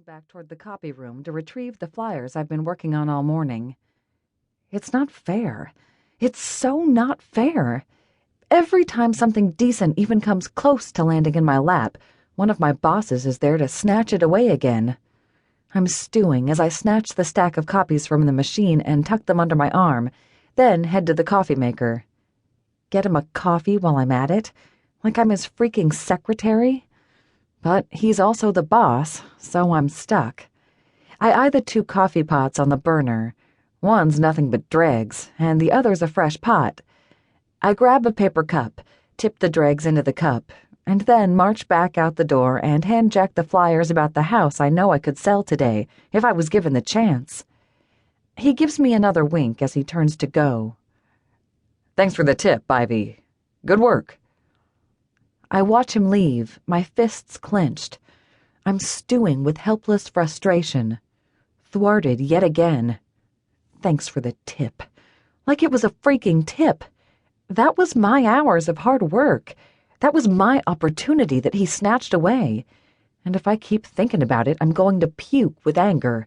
back toward the copy room to retrieve the flyers I've been working on all morning. It's not fair. It's so not fair. Every time something decent even comes close to landing in my lap, one of my bosses is there to snatch it away again. I'm stewing as I snatch the stack of copies from the machine and tuck them under my arm, then head to the coffee maker. Get him a coffee while I'm at it, like I'm his freaking secretary? But he's also the boss, so I'm stuck. I eye the 2 coffee pots on the burner. One's nothing but dregs, and the other's a fresh pot. I grab a paper cup, tip the dregs into the cup, and then march back out the door and hand Jack the flyers about the house I know I could sell today if I was given the chance. He gives me another wink as he turns to go. Thanks for the tip, Ivy. Good work. I watch him leave, my fists clenched. I'm stewing with helpless frustration. Thwarted yet again. Thanks for the tip. Like it was a freaking tip. That was my hours of hard work. That was my opportunity that he snatched away. And if I keep thinking about it, I'm going to puke with anger.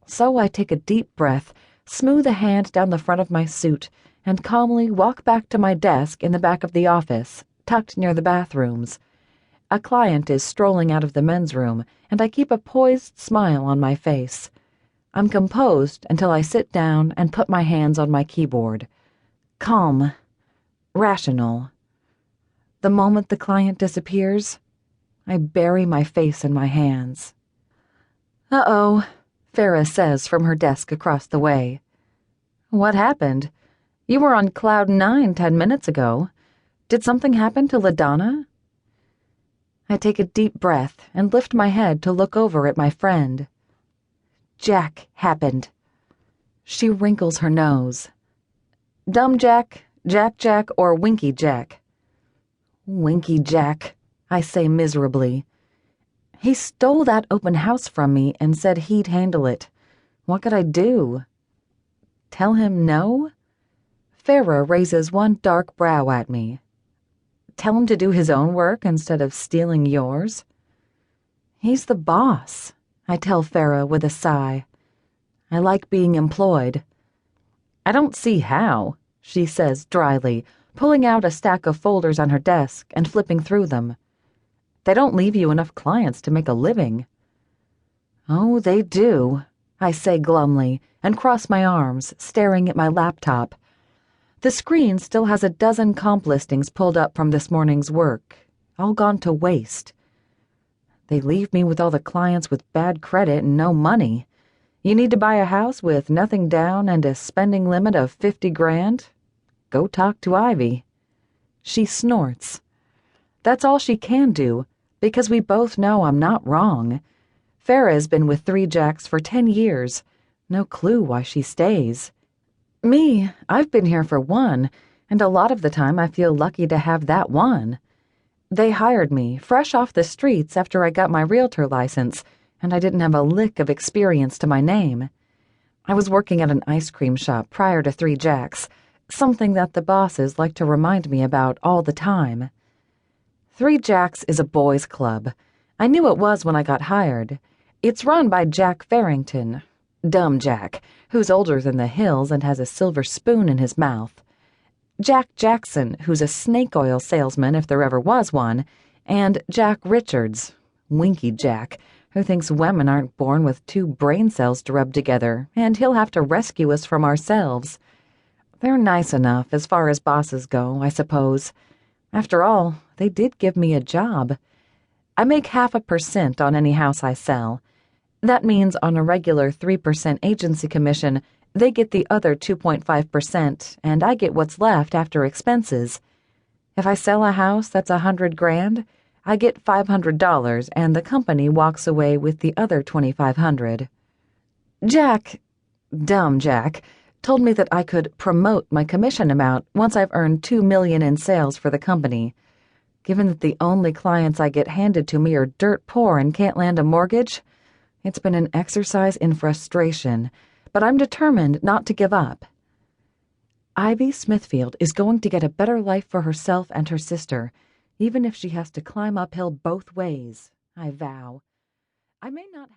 So I take a deep breath, smooth a hand down the front of my suit, and calmly walk back to my desk in the back of the office, tucked near the bathrooms. A client is strolling out of the men's room, and I keep a poised smile on my face. I'm composed until I sit down and put my hands on my keyboard. Calm. Rational. The moment the client disappears, I bury my face in my hands. "Uh-oh," Farah says from her desk across the way. "What happened? You were on cloud 9 10 minutes ago. Did something happen to LaDonna?" I take a deep breath and lift my head to look over at my friend. "Jack happened." She wrinkles her nose. "Dumb Jack, Jack, or Winky Jack?" "Winky Jack," I say miserably. "He stole that open house from me and said he'd handle it. What could I do?" "Tell him no?" Farah raises one dark brow at me. "Tell him to do his own work instead of stealing yours?" "He's the boss," I tell Farah with a sigh. "I like being employed." "I don't see how," she says dryly, pulling out a stack of folders on her desk and flipping through them. "They don't leave you enough clients to make a living." "Oh, they do," I say glumly and cross my arms, staring at my laptop. The screen still has a dozen comp listings pulled up from this morning's work, all gone to waste. They leave me with all the clients with bad credit and no money. You need to buy a house with nothing down and a spending limit of 50 grand? Go talk to Ivy. She snorts. That's all she can do, because we both know I'm not wrong. Farah's been with 3 Jacks for 10 years. No clue why she stays. Me, I've been here for 1, and a lot of the time I feel lucky to have that 1. They hired me, fresh off the streets after I got my realtor license, and I didn't have a lick of experience to my name. I was working at an ice cream shop prior to 3 Jacks, something that the bosses like to remind me about all the time. 3 Jacks is a boys' club. I knew it was when I got hired. It's run by Jack Farrington, Dumb Jack, who's older than the hills and has a silver spoon in his mouth. Jack Jackson, who's a snake oil salesman if there ever was one, and Jack Richards, Winky Jack, who thinks women aren't born with 2 brain cells to rub together, and he'll have to rescue us from ourselves. They're nice enough as far as bosses go, I suppose. After all, they did give me a job. I make 0.5% on any house I sell. That means on a regular 3% agency commission, they get the other 2.5%, and I get what's left after expenses. If I sell a house that's 100 grand, I get $500, and the company walks away with the other 2,500. Jack, Dumb Jack, told me that I could promote my commission amount once I've earned $2 million in sales for the company. Given that the only clients I get handed to me are dirt poor and can't land a mortgage, it's been an exercise in frustration, but I'm determined not to give up. Ivy Smithfield is going to get a better life for herself and her sister, even if she has to climb uphill both ways, I vow. I may not